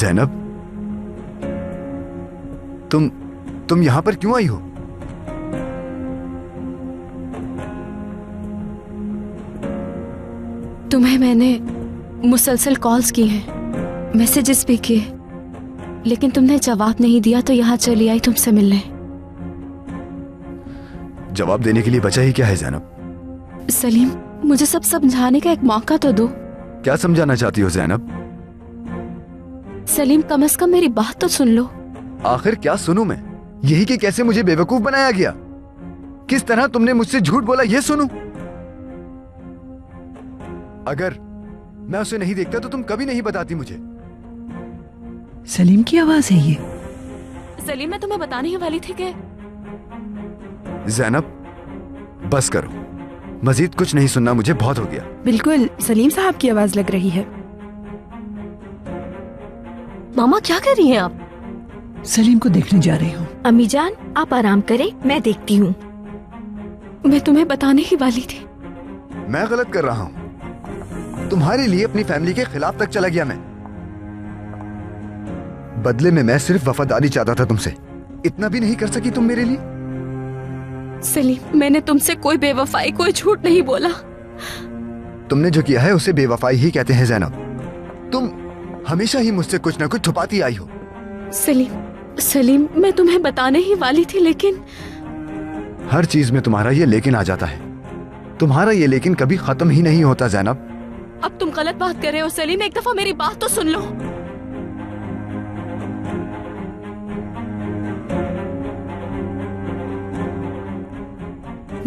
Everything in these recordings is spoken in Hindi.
ज़ैनब, तुम यहां पर क्यों आई हो? तुम्हें मैंने मुसलसल कॉल्स की हैं, मैसेजेस भी किए, लेकिन तुमने जवाब नहीं दिया तो यहाँ चली आई तुमसे मिलने। जवाब देने के लिए बचा ही क्या है ज़ैनब? सलीम, मुझे सब समझाने का एक मौका तो दो। क्या समझाना चाहती हो ज़ैनब? सलीम, कम से कम मेरी बात तो सुन लो। आखिर क्या सुनूं मैं? यही कि कैसे मुझे बेवकूफ बनाया गया, किस तरह तुमने मुझसे झूठ बोला, ये सुनूं? अगर मैं उसे नहीं देखता तो तुम कभी नहीं बताती मुझे। सलीम की आवाज है ये? सलीम, मैं तुम्हें बताने ही वाली थी कि ज़ैनब, बस करो, मजीद कुछ नहीं सुनना, मुझे बहुत हो गया। बिल्कुल सलीम साहब की आवाज लग रही है। मामा क्या कर रही हैं आप? सलीम को देखने जा रही हूँ। अम्मी जान, आप आराम करें, मैं देखती हूँ। मैं तुम्हें बताने ही वाली थी। मैं गलत कर रहा हूँ, तुम्हारे लिए अपनी फैमिली के खिलाफ तक चला गया मैं। बदले में मैं सिर्फ वफादारी चाहता था तुमसे, इतना भी नहीं कर सकी तुम मेरे लिए? सलीम, मैंने तुमसे कोई बेवफाई, कोई झूठ नहीं बोला। तुमने जो किया है उसे बेवफाई ही कहते हैं ज़ैनब। तुम हमेशा ही मुझसे कुछ न कुछ छुपाती आई हो। सलीम, मैं तुम्हें बताने ही वाली थी, लेकिन हर चीज में तुम्हारा ये लेकिन आ जाता है। तुम्हारा ये लेकिन कभी खत्म ही नहीं होता ज़ैनब। अब तुम गलत बात कर रहे हो सलीम, एक दफा मेरी बात तो सुन लो।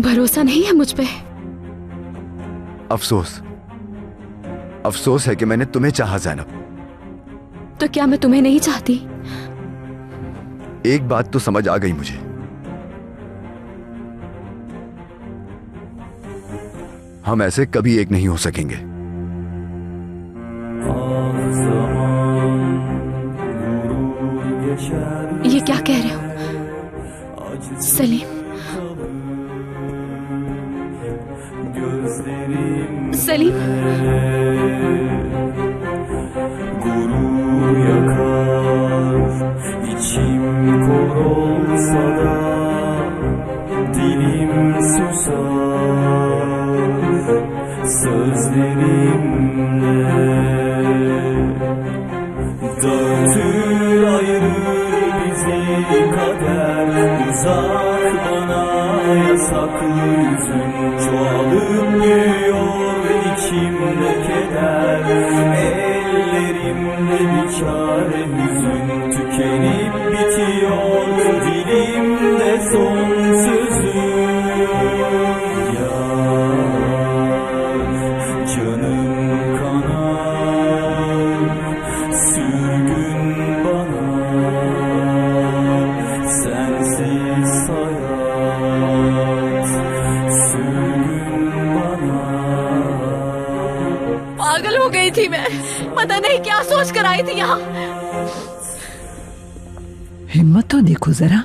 भरोसा नहीं है मुझ पे? अफसोस है कि मैंने तुम्हें चाहा ज़ैनब। तो क्या मैं तुम्हें नहीं चाहती? एक बात तो समझ आ गई मुझे, हम ऐसे कभी एक नहीं हो सकेंगे। ये क्या कह रहे हो Salim? Salim, gurur yakar, içim kor olsa da dilim susar sözlerimle. Dörtür ayırır bizi kader, uzak bana yasaklı yüzün, çoğalıp büyüyor içimde keder, ellerimde bir çare hüzün, tükenip bitiyor dilimde son sözüm. Yar, canım kanar, sürgün bana, sensiz hayat, sürgün bana. पागल हो गई थी मैं, पता नहीं क्या सोच कर आई थी यहाँ। हिम्मत तो देखो जरा,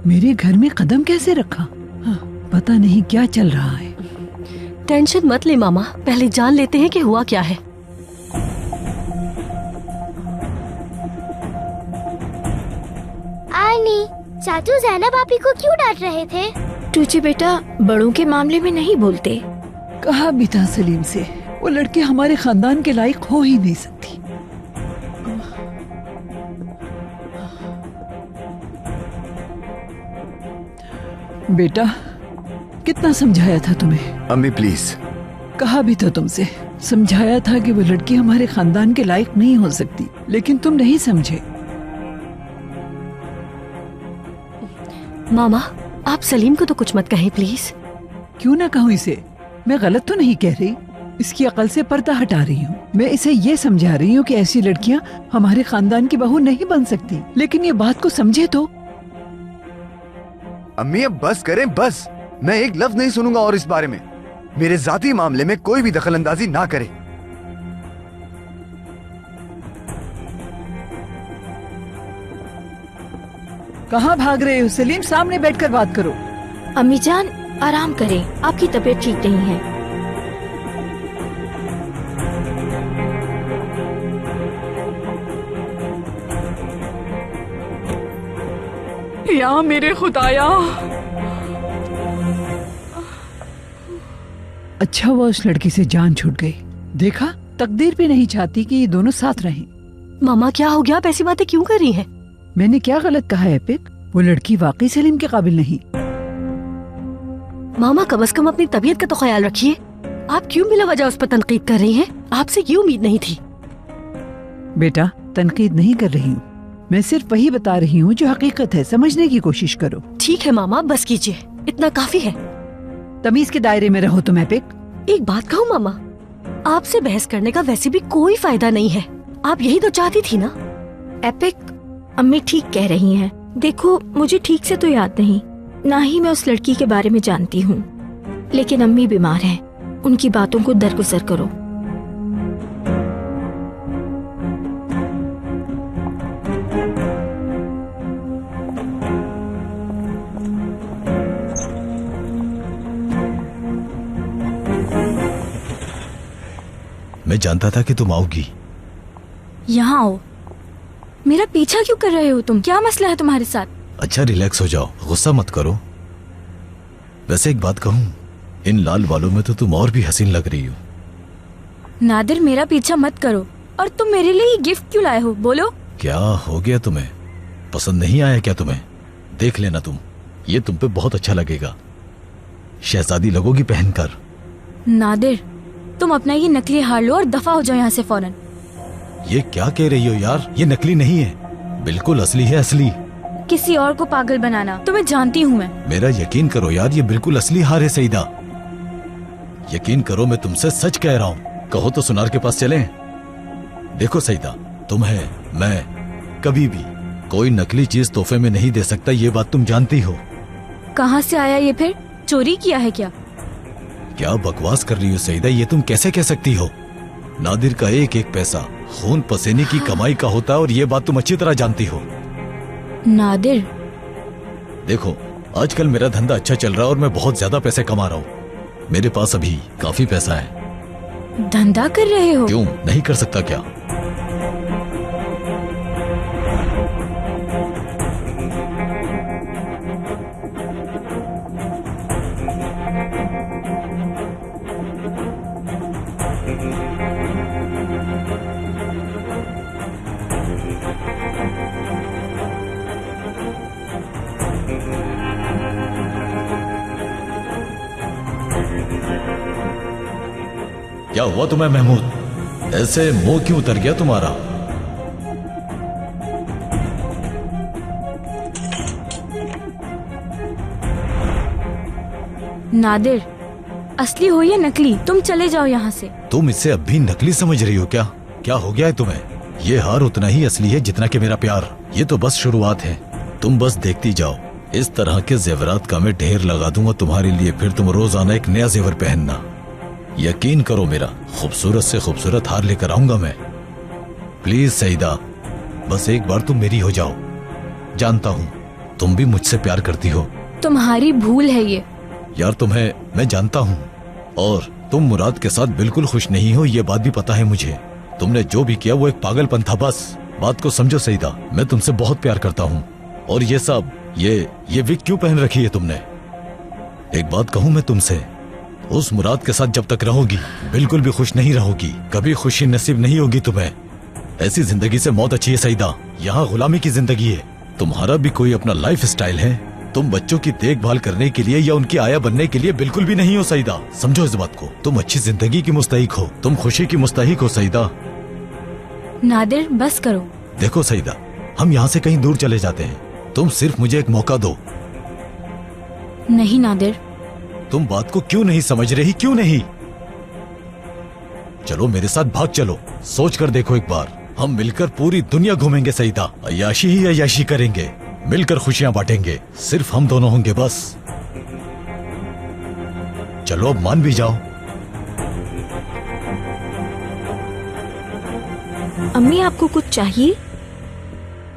मेरे घर में कदम कैसे रखा। हाँ, पता नहीं क्या चल रहा है। टेंशन मत ले मामा, पहले जान लेते हैं कि हुआ क्या है। आनी, चाचू ज़ैनब आपी को क्यों डांट रहे थे? तुझे बेटा बड़ों के मामले में नहीं बोलते। कहा भी था सलीम से, वो लड़की हमारे खानदान के लायक हो ही नहीं सकती। बेटा, कितना समझाया था तुम्हें। अम्मी प्लीज। कहा भी था तुमसे, समझाया था कि वो लड़की हमारे खानदान के लायक नहीं हो सकती, लेकिन तुम नहीं समझे। मामा, आप सलीम को तो कुछ मत कहें प्लीज। क्यों ना कहूँ इसे, मैं गलत तो नहीं कह रही। इसकी अकल से पर्दा हटा रही हूँ। मैं इसे ये समझा रही हूँ कि ऐसी लड़कियाँ हमारे खानदान की बहू नहीं बन सकती, लेकिन ये बात को समझे तो। अम्मी अब बस करें, बस। मैं एक लफ्ज नहीं सुनूंगा और इस बारे में। मेरे जाती मामले में कोई भी दखल अंदाजी ना करे। कहाँ भाग रहे हो सलीम? सामने बैठकर बात करो। अम्मी जान आराम करें, आपकी तबीयत ठीक नहीं है। या मेरे खुदाया। अच्छा हुआ उस लड़की से जान छूट गई। देखा, तकदीर भी नहीं चाहती कि ये दोनों साथ रहें। मामा क्या हो गया? आप ऐसी बातें क्यों कर रही हैं? मैंने क्या गलत कहा है एपिक? वो लड़की वाकई सलीम के काबिल नहीं। मामा कम से कम अपनी तबीयत का तो ख्याल रखिए। आप क्यों बिला वजह उस पर तनकीद कर रही हैं? आपसे ये उम्मीद नहीं थी। बेटा, तनकीद नहीं कर रही हूँ, मैं सिर्फ वही बता रही हूँ जो हकीकत है। समझने की कोशिश करो। ठीक है मामा, बस कीजिए, इतना काफी है। तमीज के दायरे में रहो तुम एपिक। एक बात कहूँ मामा, आपसे बहस करने का वैसे भी कोई फायदा नहीं है। आप यही तो चाहती थी ना? एपिक, अम्मी ठीक कह रही हैं। देखो, मुझे ठीक से तो याद नहीं, ना ही मैं उस लड़की के बारे में जानती हूँ, लेकिन अम्मी बीमार हैं, उनकी बातों को दरगुजर करो। मैं जानता था कि तुम आओगी। यहाँ आओ। मेरा पीछा क्यों कर रहे हो तुम? क्या मसला है तुम्हारे साथ? अच्छा, रिलैक्स हो जाओ, गुस्सा मत करो। वैसे एक बात कहूँ, इन लाल बालों में तो तुम और भी हसीन लग रही हो। नादिर, मेरा पीछा मत करो। और तुम मेरे लिए ये गिफ्ट क्यों लाए हो? बोलो। क्या हो गया तुम्हें? पसंद नहीं आया क्या तुम्हें? देख लेना तुम, ये तुम पे बहुत अच्छा लगेगा। शहजादी लगोगी पहनकर। नादिर, तुम अपना ये नकली हार लो और दफा हो जाओ यहाँ से फौरन। ये क्या कह रही हो यार? ये नकली नहीं है, बिल्कुल असली है, असली। किसी और को पागल बनाना, तुम्हें जानती हूँ मैं। मेरा यकीन करो यार, ये बिल्कुल असली हार है सईदा। यकीन करो, मैं तुमसे सच कह रहा हूँ। कहो तो सुनार के पास चलें? देखो सईदा, तुम्हें मैं कभी भी कोई नकली चीज तोहफे में नहीं दे सकता, ये बात तुम जानती हो। कहाँ से आया ये फिर? चोरी किया है क्या? क्या बकवास कर रही हो सईदा? ये तुम कैसे कह सकती हो? नादिर का एक एक पैसा खून पसीने की कमाई का होता है, और ये बात तुम अच्छी तरह जानती हो। नादिर, देखो, आजकल मेरा धंधा अच्छा चल रहा है और मैं बहुत ज्यादा पैसे कमा रहा हूँ। मेरे पास अभी काफी पैसा है। धंधा कर रहे हो? क्यों नहीं कर सकता क्या? क्या हुआ तुम्हें महमूद? ऐसे मुंह क्यों उतर गया तुम्हारा? नादिर, असली हो या नकली, तुम चले जाओ यहाँ से। तुम इसे अब भी नकली समझ रही हो क्या? क्या हो गया है तुम्हें? ये हार उतना ही असली है जितना कि मेरा प्यार। ये तो बस शुरुआत है, तुम बस देखती जाओ। इस तरह के जेवरात का मैं ढेर लगा दूंगा तुम्हारे लिए, फिर तुम रोजाना एक नया जेवर पहनना। यकीन करो मेरा, खूबसूरत से खूबसूरत हार लेकर आऊंगा मैं। प्लीज सईदा, बस एक बार तुम मेरी हो जाओ। जानता हूँ तुम भी मुझसे प्यार करती हो। तुम्हारी भूल है ये। यार तुम्हें मैं जानता हूँ, और तुम मुराद के साथ बिल्कुल खुश नहीं हो, ये बात भी पता है मुझे। तुमने जो भी किया वो एक पागलपन था। बस बात को समझो सईदा, मैं तुमसे बहुत प्यार करता हूँ। और ये सब ये विग क्यों पहन रखी है तुमने? एक बात कहूँ मैं तुमसे, उस मुराद के साथ जब तक रहोगी बिल्कुल भी खुश नहीं रहोगी, कभी खुशी नसीब नहीं होगी तुम्हें। ऐसी जिंदगी से मौत अच्छी है सईदा, यहाँ गुलामी की जिंदगी है। तुम्हारा भी कोई अपना लाइफ स्टाइल है। तुम बच्चों की देखभाल करने के लिए या उनकी आया बनने के लिए बिल्कुल भी नहीं हो सईदा। समझो इस बात को, तुम अच्छी जिंदगी की मुस्तहिक हो, तुम खुशी की मुस्तहिक हो सईदा। नादिर, बस करो। देखो सईदा, हम यहाँ से कहीं दूर चले जाते हैं, तुम सिर्फ मुझे एक मौका दो। नहीं नादिर। तुम बात को क्यों नहीं समझ रही? क्यों नहीं? चलो मेरे साथ भाग चलो, सोच कर देखो एक बार। हम मिलकर पूरी दुनिया घूमेंगे सईदा, अय्याशी ही अय्याशी करेंगे, मिलकर खुशियां बांटेंगे, सिर्फ हम दोनों होंगे बस। चलो अब मान भी जाओ। अम्मी, आपको कुछ चाहिए?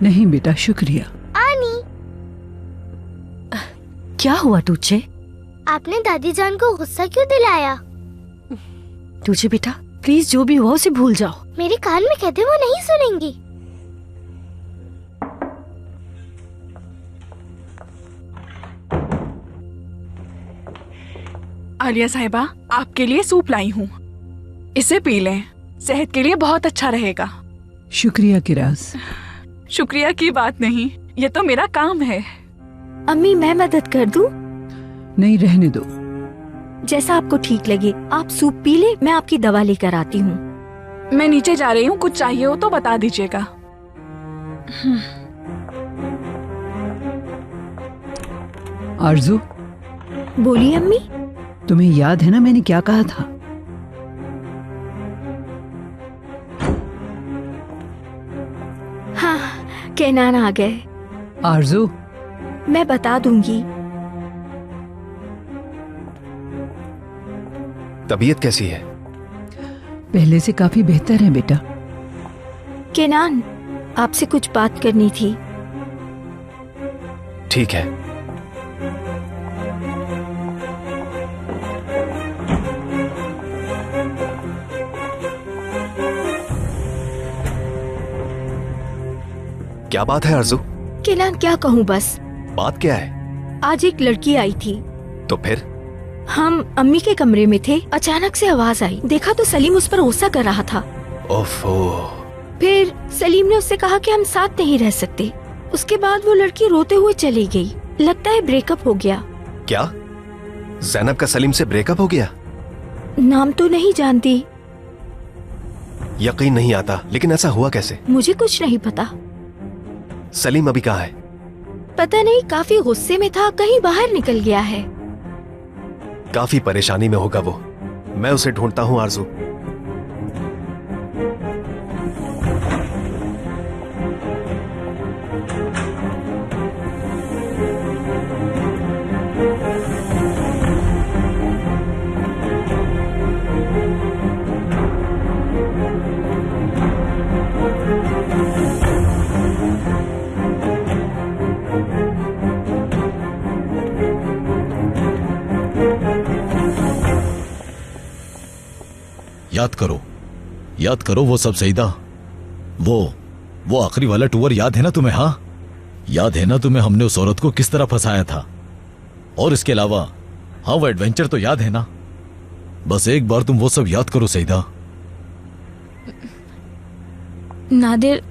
नहीं बेटा, शुक्रिया। आनी, क्या हुआ तुझे? आपने दादी जान को गुस्सा क्यों दिलाया? तुझे बेटा, प्लीज जो भी हुआ उसे भूल जाओ। मेरे कान में कहते वो नहीं सुनेंगी। आलिया साहिबा, आपके लिए सूप लाई हूँ, इसे पी लें, सेहत के लिए बहुत अच्छा रहेगा। शुक्रिया किरास। शुक्रिया की बात नहीं, ये तो मेरा काम है। अम्मी मैं मदद कर दूं? नहीं, रहने दो। जैसा आपको ठीक लगे। आप सूप पी ले, मैं आपकी दवा लेकर आती हूँ। मैं नीचे जा रही हूँ, कुछ चाहिए हो तो बता दीजिएगा। आरजू, बोलिए अम्मी। तुम्हें याद है ना मैंने क्या कहा था? हाँ, केनान आ गए। आरजू, मैं बता दूंगी। तबीयत कैसी है? पहले से काफी बेहतर है बेटा। केनान, आपसे कुछ बात करनी थी। ठीक है। क्या बात है आरजू? केनान क्या कहूँ बस। बात क्या है? आज एक लड़की आई थी। तो फिर? हम अम्मी के कमरे में थे, अचानक से आवाज आई, देखा तो सलीम उस पर गुस्सा कर रहा था। ओफो। फिर सलीम ने उससे कहा कि हम साथ नहीं रह सकते। उसके बाद वो लड़की रोते हुए चली गई। लगता है ब्रेकअप हो गया। क्या जैनब का सलीम से ब्रेकअप हो गया? नाम तो नहीं जानती। यकीन नहीं आता, लेकिन ऐसा हुआ कैसे? मुझे कुछ नहीं पता। सलीम अभी कहाँ है? पता नहीं, काफी गुस्से में था, कहीं बाहर निकल गया है। काफी परेशानी में होगा वो। मैं उसे ढूंढता हूँ आरजू। याद करो वो सब सईदा। वो आखिरी वाला टूर याद है ना तुम्हें? हाँ, याद है ना तुम्हें हमने उस औरत को किस तरह फंसाया था? और इसके अलावा हाँ, वो एडवेंचर तो याद है ना? बस एक बार तुम वो सब याद करो सईदा। नादिर,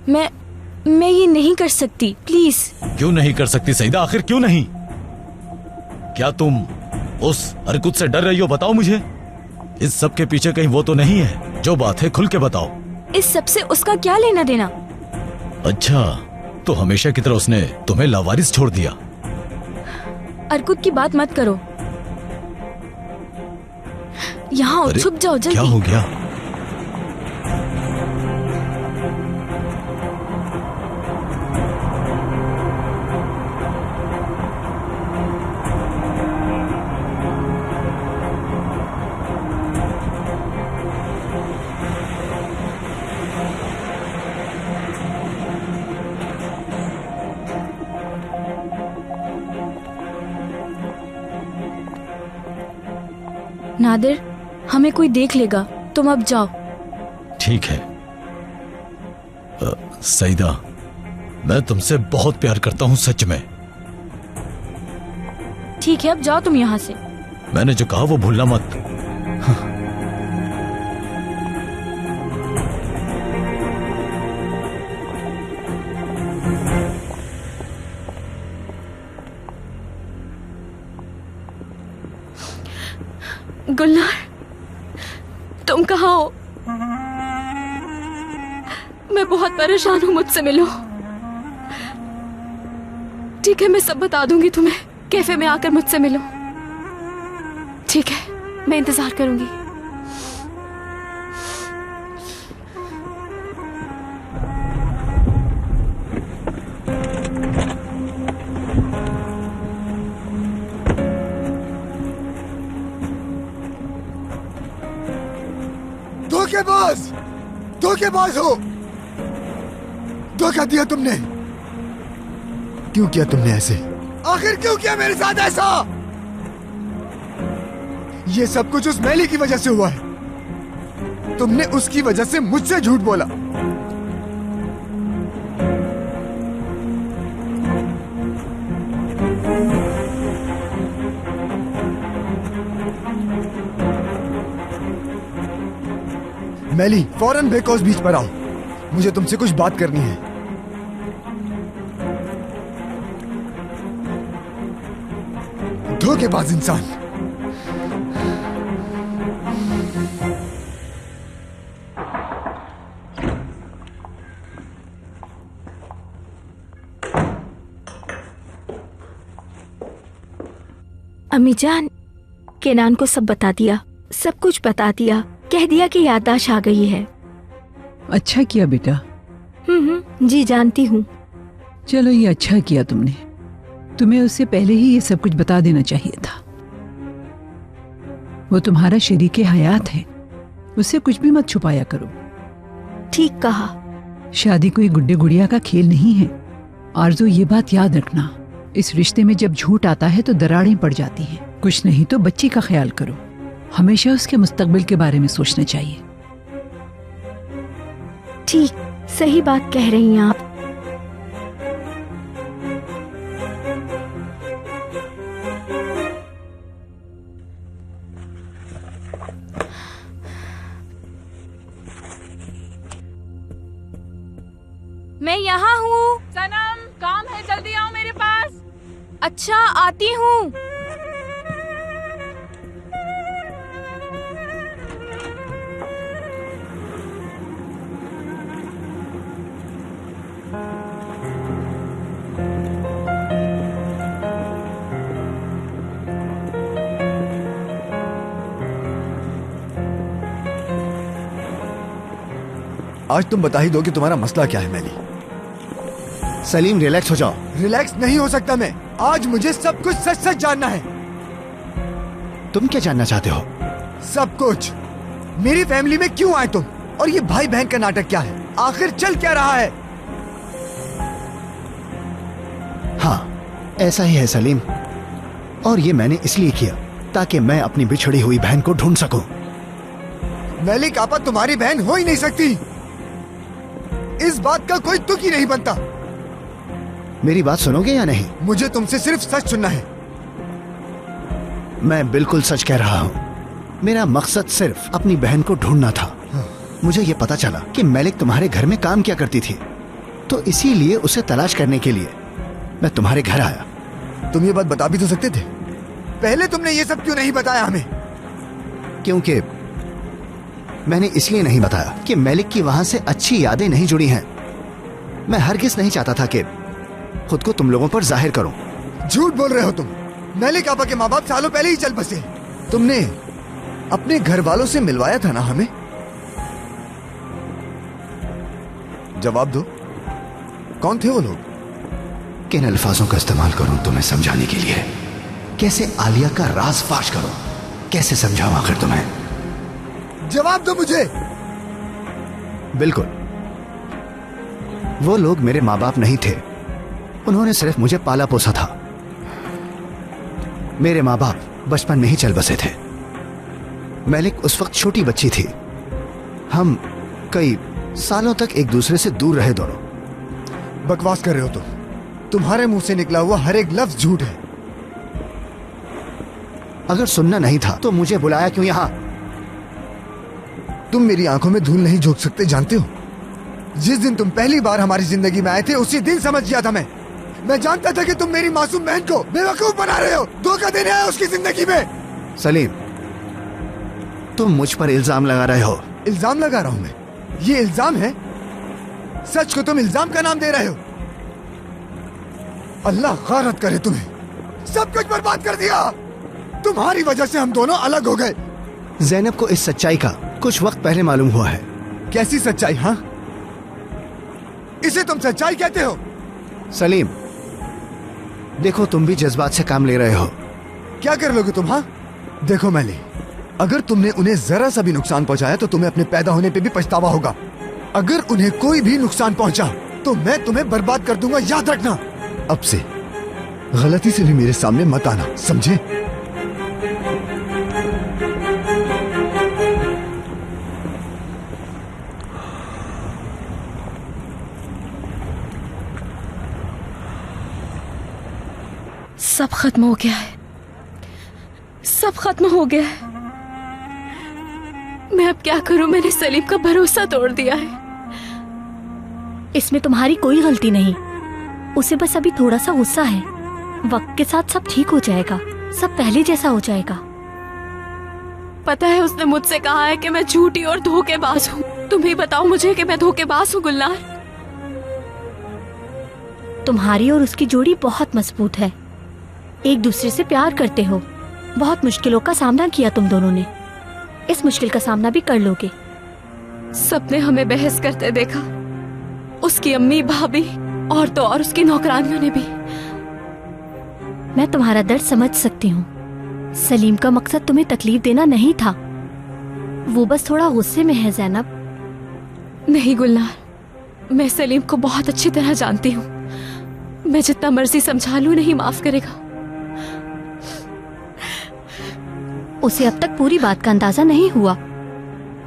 मैं ये नहीं कर सकती, प्लीज। क्यों नहीं कर सकती सईदा? आखिर क्यों नहीं? क्या तुम उस अरकुत से डर रही हो? बताओ मुझे। इस सब के पीछे कहीं वो तो नहीं है? जो बात है खुल के बताओ। इस सब से उसका क्या लेना देना? अच्छा, तो हमेशा की तरह उसने तुम्हें लावारिस छोड़ दिया? अरकुत की बात मत करो। यहाँ छुप जाओ जल्दी। क्या हो गया? नादिर, हमें कोई देख लेगा, तुम अब जाओ। ठीक है सईदा, मैं तुमसे बहुत प्यार करता हूँ, सच में। ठीक है, अब जाओ तुम यहाँ से। मैंने जो कहा वो भूलना मत। गुलनार, तुम कहाँ हो? मैं बहुत परेशान हूँ, मुझसे मिलो। ठीक है, मैं सब बता दूंगी तुम्हें। कैफे में आकर मुझसे मिलो। ठीक है, मैं इंतजार करूंगी। धोखेबाज हो। धोखा दिया तुमने। क्यों किया तुमने ऐसे? आखिर क्यों किया मेरे साथ ऐसा? ये सब कुछ उस मैली की वजह से हुआ है। तुमने उसकी वजह से मुझसे झूठ बोला। मैली, फौरन बेकॉज बीच पर आओ, मुझे तुमसे कुछ बात करनी है। धोखेबाज इंसान। अम्मी जान, केनान को सब बता दिया, सब कुछ बता दिया, कह दिया कि याददाश्त आ गई है। अच्छा किया बेटा। जी जानती हूँ। चलो ये अच्छा किया तुमने, तुम्हें उससे पहले ही ये सब कुछ बता देना चाहिए था। वो तुम्हारा शरीके हयात है, उससे कुछ भी मत छुपाया करो। ठीक कहा। शादी कोई गुड्डे गुड़िया का खेल नहीं है। आरज़ू, ये बात याद रखना, इस रिश्ते में जब झूठ आता है तो दरारें पड़ जाती हैं। कुछ नहीं तो बच्ची का ख्याल करो, हमेशा उसके मुस्तकबिल के बारे में सोचना चाहिए। ठीक, सही बात कह रही हैं आप। मैं यहाँ हूँ। सनम, काम है, जल्दी आओ मेरे पास। अच्छा, आती हूँ। आज तुम बता ही दो कि तुम्हारा मसला क्या है मैली। सलीम, रिलैक्स हो जाओ। रिलैक्स नहीं हो सकता मैं, आज मुझे सब कुछ सच सच जानना है। तुम क्या जानना चाहते हो? सब कुछ। मेरी फैमिली में क्यों आए तुम, और ये भाई बहन का नाटक क्या है, आखिर चल क्या रहा है? हाँ, ऐसा ही है सलीम, और ये मैंने इसलिए किया ताकि मैं अपनी बिछड़ी हुई बहन को ढूंढ सकूं। मैलिक आपा तुम्हारी बहन हो ही नहीं सकती, इस बात का कोई तुक ही नहीं बनता। मेरी बात सुनोगे या नहीं? मुझे तुमसे सिर्फ सच सुनना है। मैं बिल्कुल सच कह रहा हूँ। मेरा मकसद सिर्फ अपनी बहन को ढूंढना था। मुझे ये पता चला कि मैलिक तुम्हारे घर में काम किया करती थी, तो इसीलिए उसे तलाश करने के लिए मैं तुम्हारे घर आया। तुम ये बात बता भी तो सकते थे, पहले तुमने ये सब क्यों नहीं बताया हमें? क्योंकि मैंने इसलिए नहीं बताया कि मैलिक की वहां से अच्छी यादें नहीं जुड़ी हैं। मैं हरगिज नहीं चाहता था कि खुद को तुम लोगों पर जाहिर करूं। झूठ बोल रहे हो तुम। मैलिक आपा के माँ बाप सालों पहले ही चल बसे। तुमने अपने घर वालों से मिलवाया था ना हमें? जवाब दो, कौन थे वो लोग? किन अल्फाजों का इस्तेमाल करूं तुम्हें समझाने के लिए? कैसे आलिया का राज फाश करूं? कैसे समझाऊं आखिर तुम्हें? जवाब दो मुझे। बिल्कुल, वो लोग मेरे माँ बाप नहीं थे, उन्होंने सिर्फ मुझे पाला पोसा था। मेरे माँ बाप बचपन में ही चल बसे थे। मैलिक उस वक्त छोटी बच्ची थी। हम कई सालों तक एक दूसरे से दूर रहे दोनों। बकवास कर रहे हो तुम। तुम्हारे मुंह से निकला हुआ हर एक लफ्ज झूठ है। अगर सुनना नहीं था तो मुझे बुलाया क्यों यहाँ? तुम मेरी आंखों में धूल नहीं झोंक सकते, जानते हो? जिस दिन तुम पहली बार हमारी जिंदगी में आए थे उसी दिन समझ गया था मैं जानता था कि तुम मेरी मासूम बहन को बेवकूफ बना रहे हो, धोखा देने आए उसकी जिंदगी में। सलीम, तुम मुझ पर इल्जाम लगा रहे हो। इल्जाम लगा रहा हूं मैं? ये इल्जाम है? सच को तुम इल्जाम का नाम दे रहे हो? अल्लाह गारत करे तुम्हें, सब कुछ बर्बाद कर दिया। तुम्हारी वजह से हम दोनों अलग हो गए। ज़ैनब को इस सच्चाई का कुछ वक्त पहले मालूम हुआ है। कैसी सच्चाई? हाँ, इसे तुम सच्चाई कहते हो? सलीम, देखो तुम भी जज्बात से काम ले रहे हो। क्या कर लोगे तुम? हाँ देखो मैली, अगर तुमने उन्हें जरा सा भी नुकसान पहुंचाया तो तुम्हें अपने पैदा होने पे भी पछतावा होगा। अगर उन्हें कोई भी नुकसान पहुंचा तो मैं तुम्हें बर्बाद कर दूंगा, याद रखना। अब से गलती से भी मेरे सामने मत आना, समझे? सब खत्म हो गया है, सब खत्म हो गया है। मैं अब क्या करूं, मैंने सलीम का भरोसा तोड़ दिया है। इसमें तुम्हारी कोई गलती नहीं, उसे बस अभी थोड़ा सा गुस्सा है। वक्त के साथ सब ठीक हो जाएगा, सब पहले जैसा हो जाएगा। पता है उसने मुझसे कहा है कि मैं झूठी और धोखेबाज हूँ। तुम ही बताओ मुझे कि मैं धोखेबाज हूँ गुलनार। तुम्हारी और उसकी जोड़ी बहुत मजबूत है, एक दूसरे से प्यार करते हो। बहुत मुश्किलों का सामना किया तुम दोनों ने, इस मुश्किल का सामना भी कर लोगे। सबने हमें बहस करते देखा, उसकी अम्मी, भाभी और तो और उसकी नौकरानियों ने भी। मैं तुम्हारा दर्द समझ सकती हूँ। सलीम का मकसद तुम्हें तकलीफ देना नहीं था, वो बस थोड़ा गुस्से में है ज़ैनब। नहीं गुलनार, मैं सलीम को बहुत अच्छी तरह जानती हूँ। मैं जितना मर्जी समझा लूं, नहीं माफ करेगा। उसे अब तक पूरी बात का अंदाजा नहीं हुआ।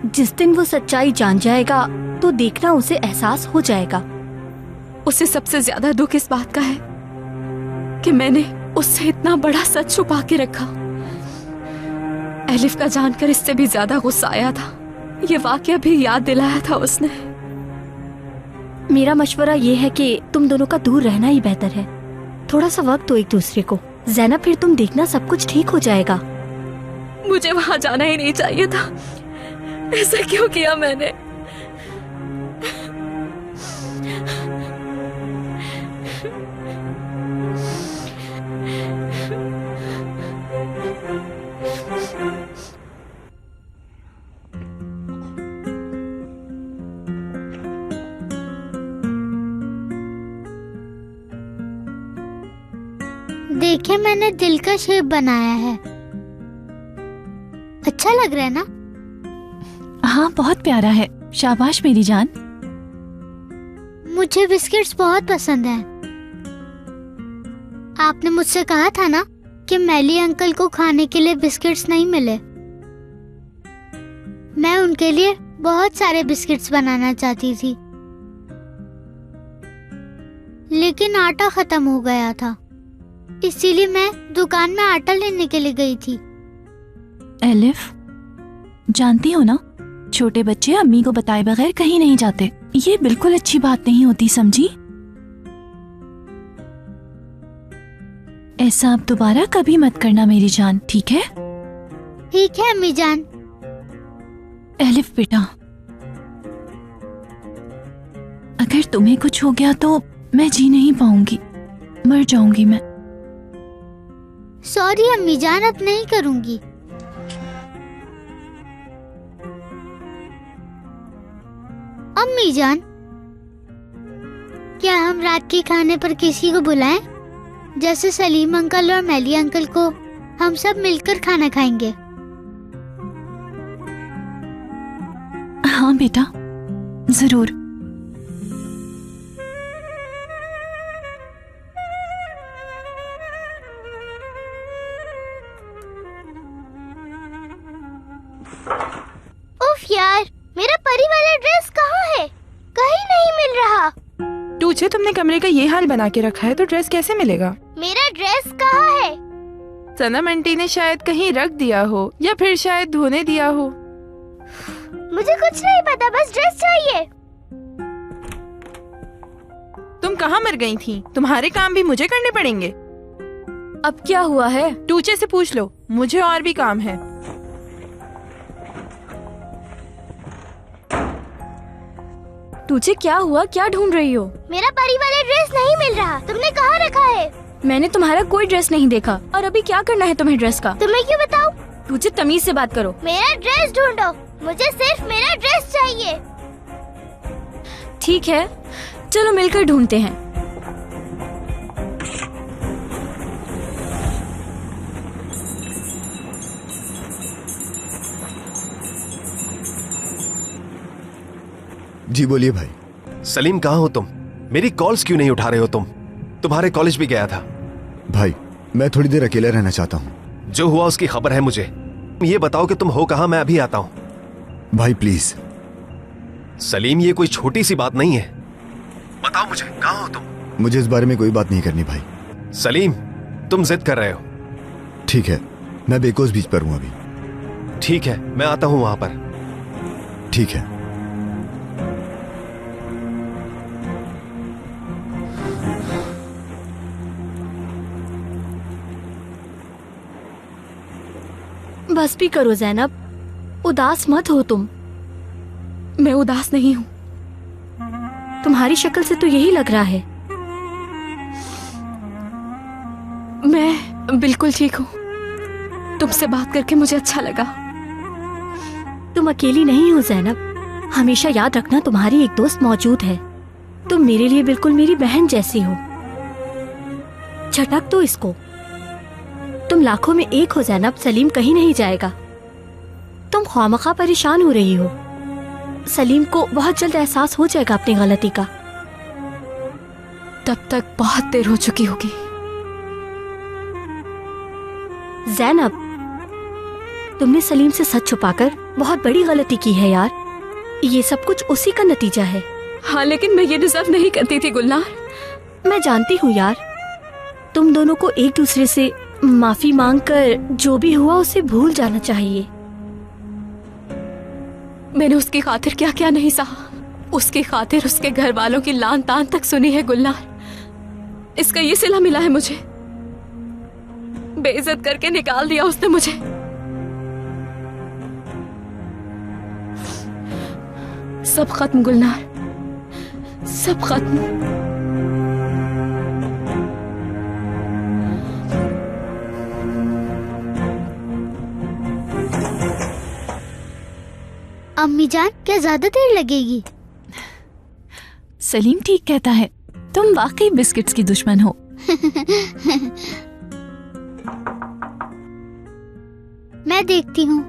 जिस दिन वो सच्चाई जान जाएगा तो देखना उसे एहसास हो जाएगा। उसे सबसे ज्यादा दुख इस बात का है कि मैंने उससे इतना बड़ा सच छुपा के रखा। एलिफ का जानकर इससे भी ज्यादा गुस्सा आया था। ये वाकया भी याद दिलाया था उसने। मेरा मशवरा ये है कि तुम दोनों का दूर रहना ही बेहतर है। थोड़ा सा वक्त दो एक दूसरे को ज़ैनब, फिर तुम देखना सब कुछ ठीक हो जाएगा। मुझे वहां जाना ही नहीं चाहिए था। ऐसा क्यों किया मैंने? देखिए मैंने दिल का शेप बनाया है, अच्छा लग रहा है ना? हाँ बहुत प्यारा है, शाबाश मेरी जान। मुझे बिस्किट्स बहुत पसंद हैं। आपने मुझसे कहा था ना कि मैली अंकल को खाने के लिए बिस्किट्स नहीं मिले। मैं उनके लिए बहुत सारे बिस्किट्स बनाना चाहती थी, लेकिन आटा खत्म हो गया था, इसीलिए मैं दुकान में आटा लेने के लिए गई थी। एलिफ, जानती हो ना, छोटे बच्चे अम्मी को बताए बगैर कहीं नहीं जाते। ये बिल्कुल अच्छी बात नहीं होती, समझी? ऐसा अब दोबारा कभी मत करना मेरी जान, ठीक है? ठीक है अम्मी जान। एलिफ बेटा, अगर तुम्हें कुछ हो गया तो मैं जी नहीं पाऊंगी, मर जाऊंगी मैं। सॉरी अम्मी जान, अब नहीं करूंगी। अम्मी जान, क्या हम रात के खाने पर किसी को बुलाएं? जैसे सलीम अंकल और मैली अंकल को, हम सब मिलकर खाना खाएंगे। हाँ बेटा, जरूर। उफ यार, मेरा परी वाला ड्रेस कहाँ है? कहीं नहीं मिल रहा। टूचे, तुमने कमरे का ये हाल बना के रखा है तो ड्रेस कैसे मिलेगा? मेरा ड्रेस कहाँ है? सनम आंटी ने शायद कहीं रख दिया हो या फिर शायद धोने दिया हो। मुझे कुछ नहीं पता, बस ड्रेस चाहिए। तुम कहाँ मर गई थी? तुम्हारे काम भी मुझे करने पड़ेंगे। अब क्या हुआ है? टूचे से पूछ लो, मुझे और भी काम है। तुझे क्या हुआ? क्या ढूंढ रही हो? मेरा परी वाला ड्रेस नहीं मिल रहा। तुमने कहाँ रखा है? मैंने तुम्हारा कोई ड्रेस नहीं देखा। और अभी क्या करना है तुम्हें ड्रेस का? तुम्हें क्यों बताऊं? तुझे तमीज से बात करो। मेरा ड्रेस ढूंढो, मुझे सिर्फ मेरा ड्रेस चाहिए। ठीक है, चलो मिलकर ढूंढते हैं। जी बोलिए भाई। सलीम, कहाँ हो तुम? मेरी कॉल्स क्यों नहीं उठा रहे हो तुम? तुम्हारे कॉलेज भी गया था। भाई मैं थोड़ी देर अकेला रहना चाहता हूँ। जो हुआ उसकी खबर है मुझे। ये बताओ कि तुम हो कहाँ, मैं अभी आता हूँ। भाई प्लीज। सलीम, ये कोई छोटी सी बात नहीं है। बताओ मुझे, कहाँ हो तुम? मुझे इस बारे में कोई बात नहीं करनी भाई। सलीम, तुम जिद कर रहे हो। ठीक है, मैं बेकोस बीच पर हूँ अभी। ठीक है, मैं आता हूँ वहां पर। ठीक है। बस भी करो जैनब, उदास मत हो तुम। मैं उदास नहीं हूँ। तुम्हारी शक्ल से तो यही लग रहा है। मैं बिल्कुल ठीक हूँ। तुमसे बात करके मुझे अच्छा लगा। तुम अकेली नहीं हो जैनब, हमेशा याद रखना तुम्हारी एक दोस्त मौजूद है। तुम मेरे लिए बिल्कुल मेरी बहन जैसी हो। झटक दो इसको। तुम लाखों में एक हो जैनब, सलीम कहीं नहीं जाएगा। तुम ख्वामखा परेशान हो रही हो। सलीम को बहुत जल्द एहसास हो जाएगा अपनी गलती का। तब तक बहुत देर हो चुकी होगी। जैनब, तुमने सलीम से सच छुपाकर बहुत बड़ी गलती की है यार। ये सब कुछ उसी का नतीजा है। हाँ, लेकिन मैं ये डिजर्व नहीं करती थी गुलनार। मैं जानती हूँ यार, तुम दोनों को एक दूसरे से माफी मांगकर जो भी हुआ उसे भूल जाना चाहिए। मैंने उसकी खातिर क्या क्या नहीं सहा। उसकी खातिर उसके घर वालों की लान तान तक सुनी है गुलनार। इसका ये सिला मिला है मुझे। बेइज्जत करके निकाल दिया उसने मुझे। सब खत्म गुलनार, सब खत्म। अम्मी जान, क्या ज्यादा देर लगेगी? सलीम ठीक कहता है, तुम वाकई बिस्किट्स की दुश्मन हो। मैं देखती हूँ।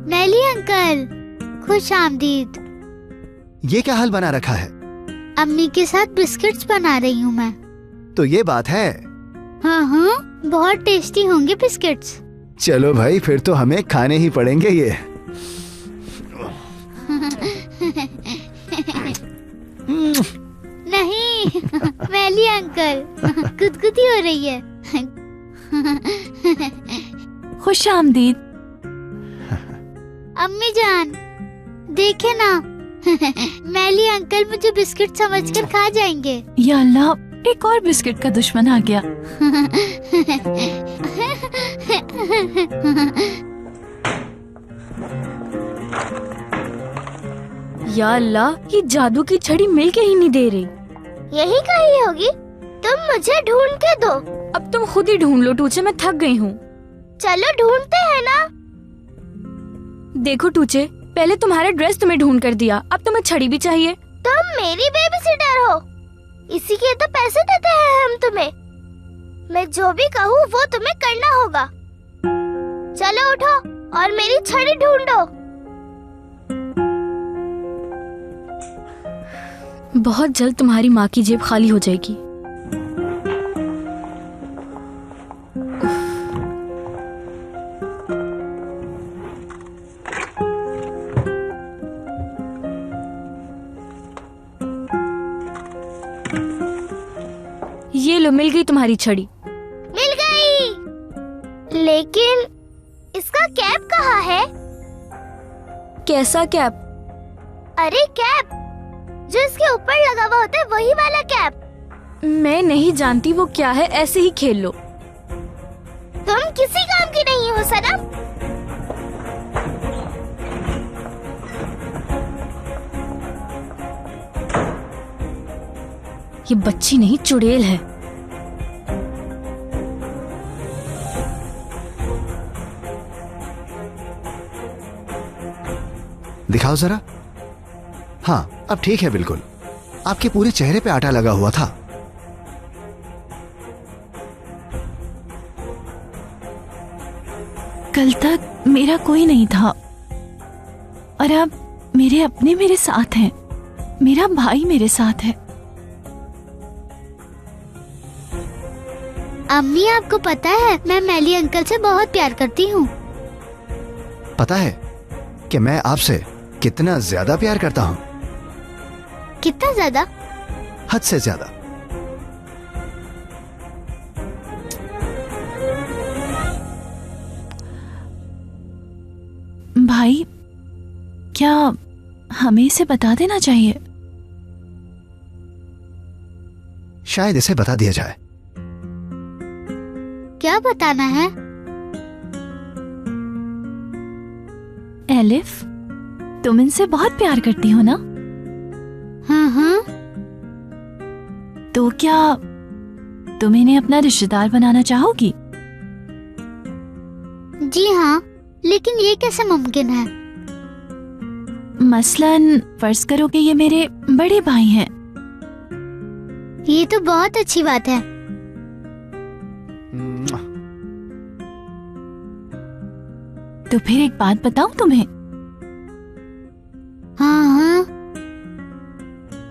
मैली अंकल, खुश आमदीद। ये क्या हाल बना रखा है? अम्मी के साथ बिस्किट्स बना रही हूँ मैं। तो ये बात है। हाँ हाँ, बहुत टेस्टी होंगे बिस्किट्स। चलो भाई, फिर तो हमें खाने ही पड़ेंगे ये। नहीं मैली अंकल, गुदगुदी हो रही है। खुश आमदीद। अम्मी जान, देखे ना, मैली अंकल मुझे बिस्किट समझकर खा जाएंगे। या अल्लाह, एक और बिस्किट का दुश्मन आ गया। या अल्लाह, ये जादू की छड़ी मिल के ही नहीं दे रही। यही कहीं होगी, तुम मुझे ढूंढ के दो। अब तुम खुद ही ढूंढ लो टूचे, मैं थक गई हूँ। चलो ढूंढते हैं ना। देखो टूचे, पहले तुम्हारा ड्रेस तुम्हें ढूंढ कर दिया, अब तुम्हें छड़ी भी चाहिए। तुम मेरी बेबी सिटर हो, इसी के तो पैसे देते हैं हम तुम्हें। मैं जो भी कहूँ वो तुम्हें करना होगा। चलो उठो और मेरी छड़ी ढूंढो। बहुत जल्द तुम्हारी माँ की जेब खाली हो जाएगी। ये लो, मिल गई तुम्हारी छड़ी। मिल गई, लेकिन इसका कैप कहाँ है? कैसा कैप? अरे कैप जो इसके ऊपर लगा हुआ होता है, वही वाला कैप। मैं नहीं जानती वो क्या है, ऐसे ही खेल लो। तुम किसी काम की नहीं हो सनम। ये बच्ची नहीं, चुड़ैल है। दिखाओ जरा। हाँ, अब ठीक है बिल्कुल। आपके पूरे चेहरे पे आटा लगा हुआ था। कल तक मेरा कोई नहीं था और अब मेरे अपने मेरे साथ हैं। मेरा भाई मेरे साथ है। अम्मी, आपको पता है मैं मैली अंकल से बहुत प्यार करती हूँ। पता है कि मैं आपसे कितना ज्यादा प्यार करता हूँ। कितना ज्यादा? हद से ज्यादा। भाई, क्या हमें इसे बता देना चाहिए? शायद इसे बता दिया जाए। क्या बताना है? एलिफ, तुम इनसे बहुत प्यार करती हो ना? हाँ। तो क्या तुम इन्हें अपना रिश्तेदार बनाना चाहोगी? जी हाँ, लेकिन ये कैसे मुमकिन है? मसलन फर्ज करो कि ये मेरे बड़े भाई हैं। ये तो बहुत अच्छी बात है। तो फिर एक बात बताऊं तुम्हें? हाँ।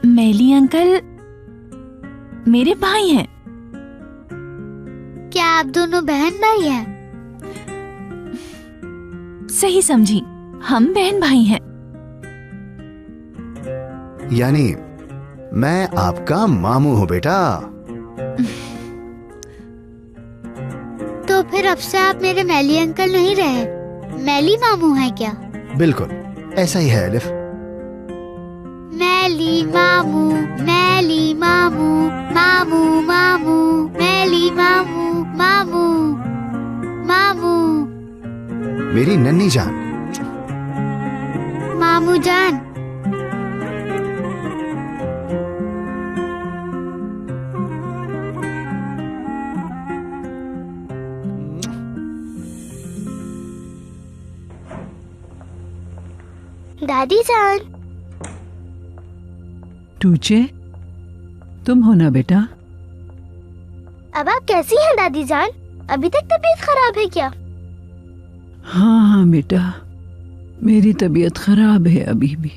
मेली अंकल मेरे भाई हैं। क्या आप दोनों बहन भाई हैं? सही समझी, हम बहन भाई हैं। यानी मैं आपका मामू हूँ बेटा। तो फिर अब से आप मेरे मैली अंकल नहीं रहे, मैली मामू हैं क्या? बिल्कुल ऐसा ही है एलिफ। मैली मामू, मैली मामू, मामू मामू, मैली मामू, मामू मामू, मेरी नन्ही जान। मामू जान। दादी जान। टूचे, तुम हो ना बेटा? अब आप कैसी हैं दादी जान? अभी तक तबीयत खराब है क्या? हाँ बेटा, मेरी तबीयत खराब है अभी भी।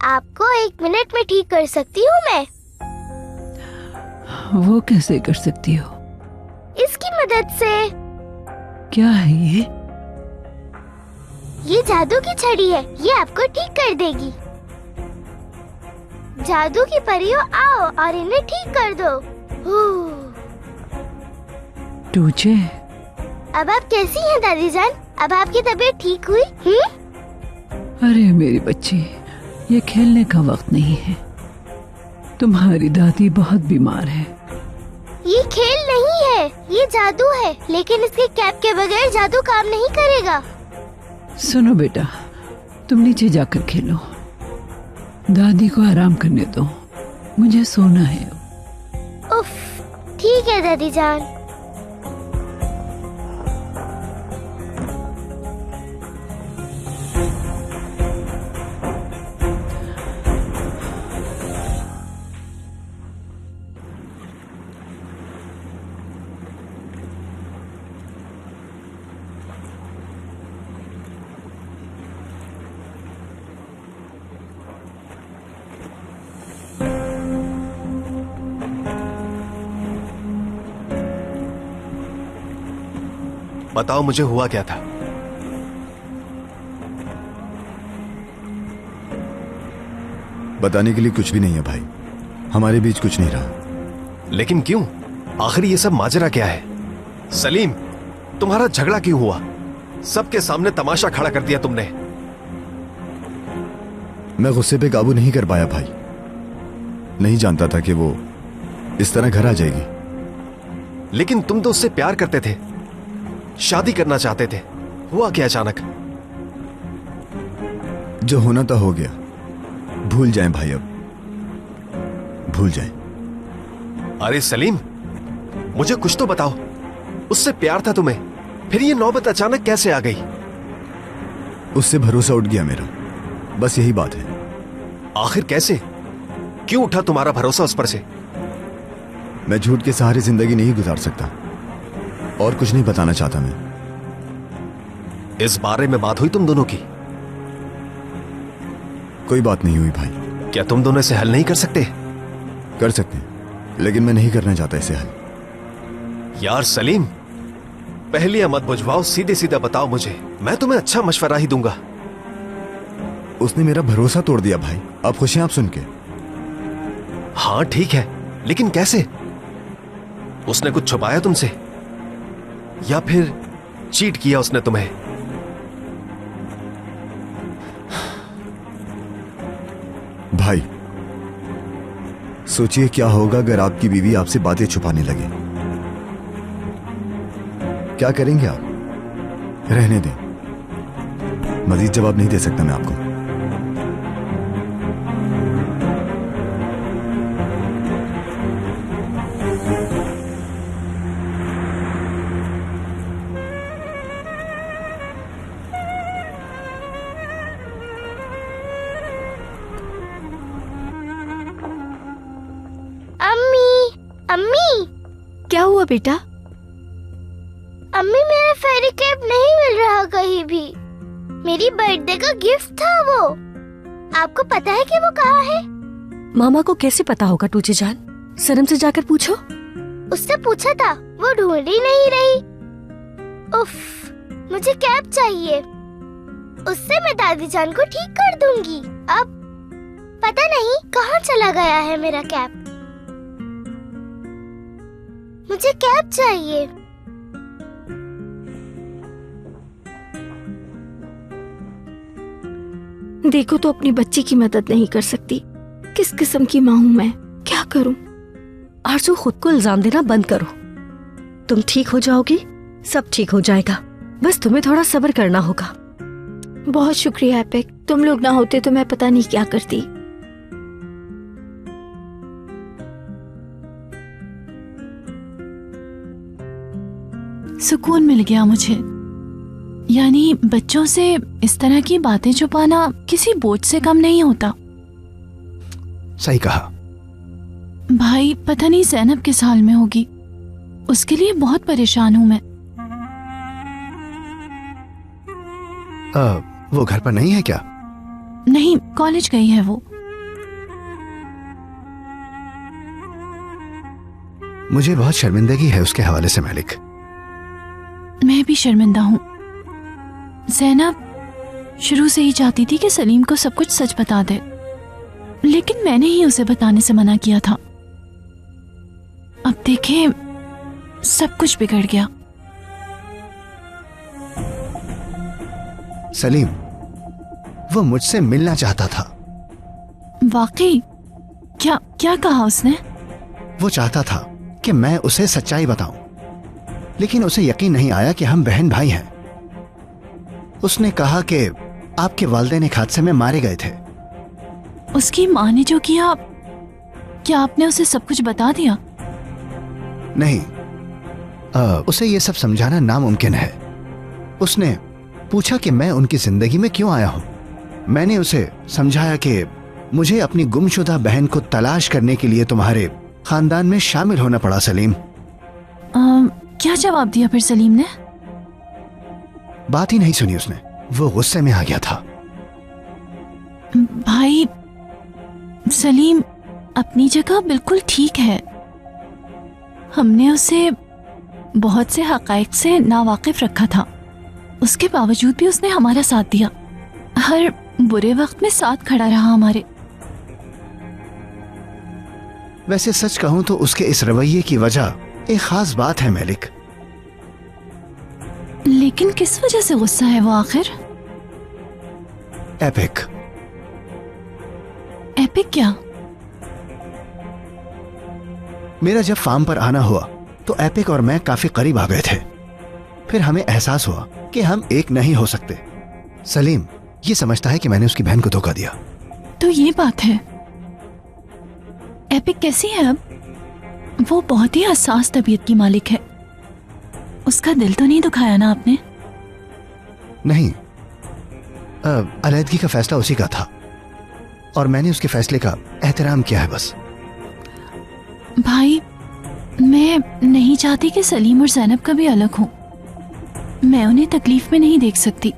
आपको 1 मिनट में ठीक कर सकती हूँ मैं। वो कैसे कर सकती हो? इसकी मदद से। क्या है ये? ये जादू की छड़ी है, ये आपको ठीक कर देगी। जादू की परियों, आओ और इन्हें ठीक कर दो। टूचे, अब आप कैसी हैं दादी जान? अब आपकी तबीयत ठीक हुई? अरे मेरी बच्ची, ये खेलने का वक्त नहीं है। तुम्हारी दादी बहुत बीमार है। ये खेल नहीं है, ये जादू है, लेकिन इसके कैप के बगैर जादू काम नहीं करेगा। सुनो बेटा, तुम नीचे जाकर खेलो, दादी को आराम करने दो, मुझे सोना है। उफ, ठीक है दादी जान। बताओ मुझे हुआ क्या था? बताने के लिए कुछ भी नहीं है भाई, हमारे बीच कुछ नहीं रहा। लेकिन क्यों? आखिर ये सब माजरा क्या है? सलीम, तुम्हारा झगड़ा क्यों हुआ? सबके सामने तमाशा खड़ा कर दिया तुमने। मैं गुस्से पे काबू नहीं कर पाया भाई, नहीं जानता था कि वो इस तरह घर आ जाएगी। लेकिन तुम तो उससे प्यार करते थे, शादी करना चाहते थे, हुआ क्या अचानक? जो होना था हो गया, भूल जाएं भाई, अब भूल जाएं। अरे सलीम, मुझे कुछ तो बताओ, उससे प्यार था तुम्हें, फिर ये नौबत अचानक कैसे आ गई? उससे भरोसा उठ गया मेरा, बस यही बात है। आखिर कैसे, क्यों उठा तुम्हारा भरोसा उस पर से? मैं झूठ के सहारे जिंदगी नहीं गुजार सकता, और कुछ नहीं बताना चाहता मैं। इस बारे में बात हुई तुम दोनों की? कोई बात नहीं हुई भाई। क्या तुम दोनों इसे हल नहीं कर सकते? कर सकते हैं, लेकिन मैं नहीं करना चाहता इसे हल। यार सलीम, पहले मत बुझवाओ, सीधे सीधा बताओ मुझे, मैं तुम्हें अच्छा मशवरा ही दूंगा। उसने मेरा भरोसा तोड़ दिया भाई, अब खुश हैं आप सुन के? हाँ ठीक है, लेकिन कैसे? उसने कुछ छुपाया तुमसे, या फिर चीट किया उसने तुम्हें? सोचिए क्या होगा अगर आपकी बीवी आपसे बातें छुपाने लगे। क्या करेंगे आप? रहने दें, मजीद जवाब नहीं दे सकता मैं आपको। अम्मी, क्या हुआ बेटा? अम्मी मेरा फेरी कैप नहीं मिल रहा कहीं भी। मेरी बर्थडे का गिफ्ट था वो। आपको पता है कि वो कहाँ है? मामा को कैसे पता होगा टूची जान? सनम से जाकर पूछो। उससे पूछा था, वो ढूंढ ही नहीं रही। उफ, मुझे कैप चाहिए। उससे मैं दादी जान को ठीक कर दूंगी। अब पता नहीं कहाँ चला गया है मेरा कैप। मुझे कैप चाहिए। देखो तो अपनी बच्ची की मदद नहीं कर सकती। किस किस्म की माँ हूँ मैं, क्या करूँ? आरज़ू, खुद को इल्जाम देना बंद करो। तुम ठीक हो जाओगी, सब ठीक हो जाएगा। बस तुम्हें थोड़ा सब्र करना होगा। बहुत शुक्रिया एपिक, तुम लोग ना होते तो मैं पता नहीं क्या करती। सुकून मिल गया मुझे। यानी बच्चों से इस तरह की बातें छुपाना किसी बोझ से कम नहीं होता। सही कहा। भाई पता नहीं ज़ैनब किस हाल में होगी, उसके लिए बहुत परेशान हूँ मैं। वो घर पर नहीं है क्या? नहीं, कॉलेज गई है वो। मुझे बहुत शर्मिंदगी है उसके हवाले से मालिक। मैं भी शर्मिंदा हूँ। ज़ैनब शुरू से ही चाहती थी कि सलीम को सब कुछ सच बता दे, लेकिन मैंने ही उसे बताने से मना किया था। अब देखें, सब कुछ बिगड़ गया। सलीम, वो मुझसे मिलना चाहता था। वाकई? क्या क्या कहा उसने? वो चाहता था कि मैं उसे सच्चाई बताऊं, लेकिन उसे यकीन नहीं आया कि हम बहन भाई हैं। उसने कहा कि आपके वालिदैन एक हादसे में मारे गए थे। उसकी माँ ने जो किया, क्या आपने उसे सब कुछ बता दिया? नहीं, उसे ये सब समझाना नामुमकिन है। उसने पूछा कि मैं उनकी जिंदगी में क्यों आया हूं। मैंने उसे समझाया कि मुझे अपनी गुमशुदा बहन को तलाश करने के लिए तुम्हारे खानदान में शामिल होना पड़ा। सलीम, क्या जवाब दिया फिर सलीम ने? बात ही नहीं सुनी उसने। वो गुस्से में आ गया था। भाई, सलीम अपनी जगह बिल्कुल ठीक है। हमने उसे बहुत से हक़ाइक़ से नावाकिफ रखा था, उसके बावजूद भी उसने हमारा साथ दिया। हर बुरे वक्त में साथ खड़ा रहा हमारे। वैसे सच कहूं तो उसके इस रवैये की वजह एक खास बात है मालिक। लेकिन किस वजह से गुस्सा है वो आखिर? एपिक। एपिक क्या? मेरा जब फार्म पर आना हुआ तो एपिक और मैं काफी करीब आ गए थे। फिर हमें एहसास हुआ कि हम एक नहीं हो सकते। सलीम ये समझता है कि मैंने उसकी बहन को धोखा दिया। तो ये बात है। एपिक कैसी है अब? वो बहुत ही हसास तबीयत की मालिक है। उसका दिल तो नहीं दुखाया ना आपने? नहीं, अलहदगी का फैसला उसी का था और मैंने उसके फैसले का एहतराम किया है बस। भाई, मैं नहीं चाहती कि सलीम और ज़ैनब कभी अलग हों। मैं उन्हें तकलीफ में नहीं देख सकती।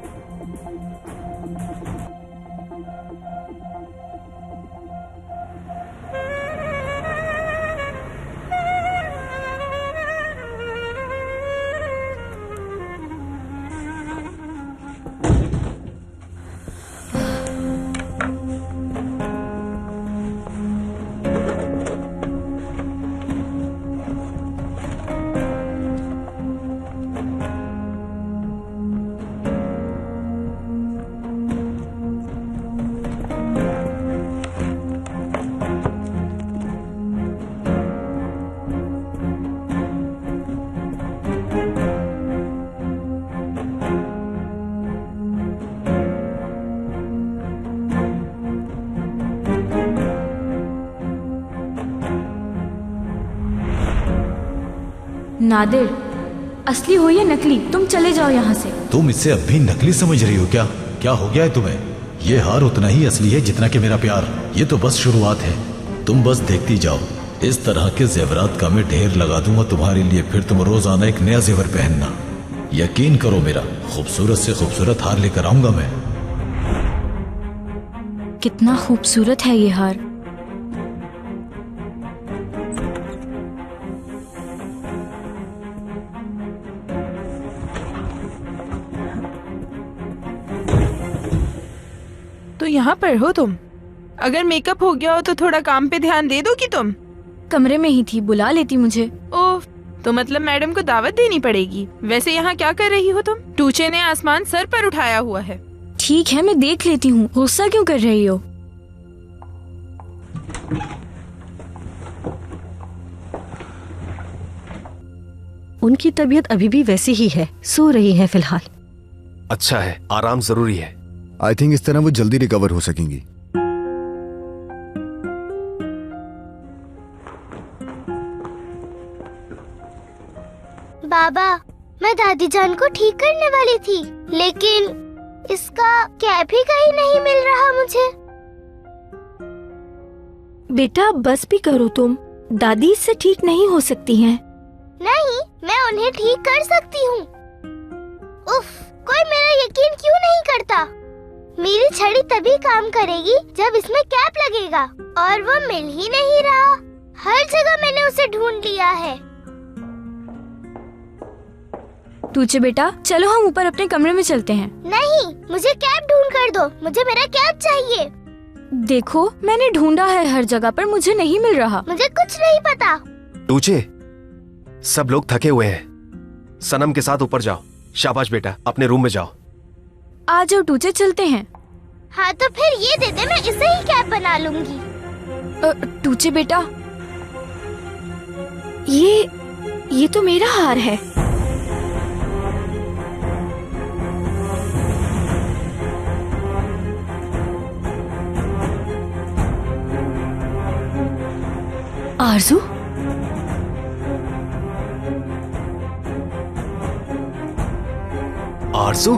नादिर, असली हो या नकली, तुम चले जाओ यहाँ से। तुम इसे अब भी नकली समझ रही हो क्या? क्या हो गया है तुम्हें? ये हार उतना ही असली है जितना कि मेरा प्यार। ये तो बस शुरुआत है, तुम बस देखती जाओ। इस तरह के जेवरात का मैं ढेर लगा दूंगा तुम्हारे लिए, फिर तुम रोजाना एक नया जेवर पहनना। यकीन करो मेरा, खूबसूरत से खूबसूरत हार लेकर आऊंगा मैं। कितना खूबसूरत है ये हार। तो यहाँ पर हो तुम? अगर मेकअप हो गया हो तो थोड़ा काम पे ध्यान दे दोगी तुम? कमरे में ही थी, बुला लेती मुझे। ओह, तो मतलब मैडम को दावत देनी पड़ेगी। वैसे यहाँ क्या कर रही हो तुम? टूचे ने आसमान सर पर उठाया हुआ है। ठीक है, मैं देख लेती हूँ, गुस्सा क्यों कर रही हो? उनकी तबीयत अभी भी वैसी ही है, सो रही है फिलहाल। अच्छा है, आराम जरूरी है। आई थिंक इस तरह वो जल्दी रिकवर हो सकेंगी। बाबा, मैं दादी जान को ठीक करने वाली थी, लेकिन इसका कैप ही कहीं नहीं मिल रहा मुझे। बेटा बस भी करो तुम, दादी इससे ठीक नहीं हो सकती हैं। नहीं, मैं उन्हें ठीक कर सकती हूँ। उफ, कोई मेरा यकीन क्यों नहीं करता? मेरी छड़ी तभी काम करेगी जब इसमें कैप लगेगा, और वो मिल ही नहीं रहा। हर जगह मैंने उसे ढूंढ लिया है। तुझे बेटा, चलो हम ऊपर अपने कमरे में चलते हैं। नहीं, मुझे कैप ढूंढ कर दो, मुझे मेरा कैप चाहिए। देखो, मैंने ढूंढा है हर जगह पर, मुझे नहीं मिल रहा। मुझे कुछ नहीं पता। टूचे, सब लोग थके हुए हैं। सनम के साथ ऊपर जाओ। शाबाश बेटा, अपने रूम में जाओ। आ जाओ टूचे, चलते हैं। हाँ तो फिर ये दे दे, मैं इसे ही कैप बना लूंगी। टूचे बेटा, ये तो मेरा हार है। आरजू, आरजू,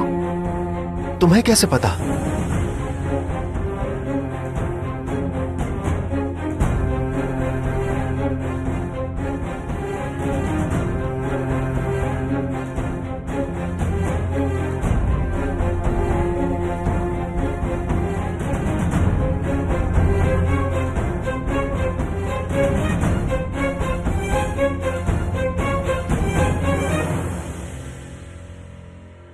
तुम्हें कैसे पता?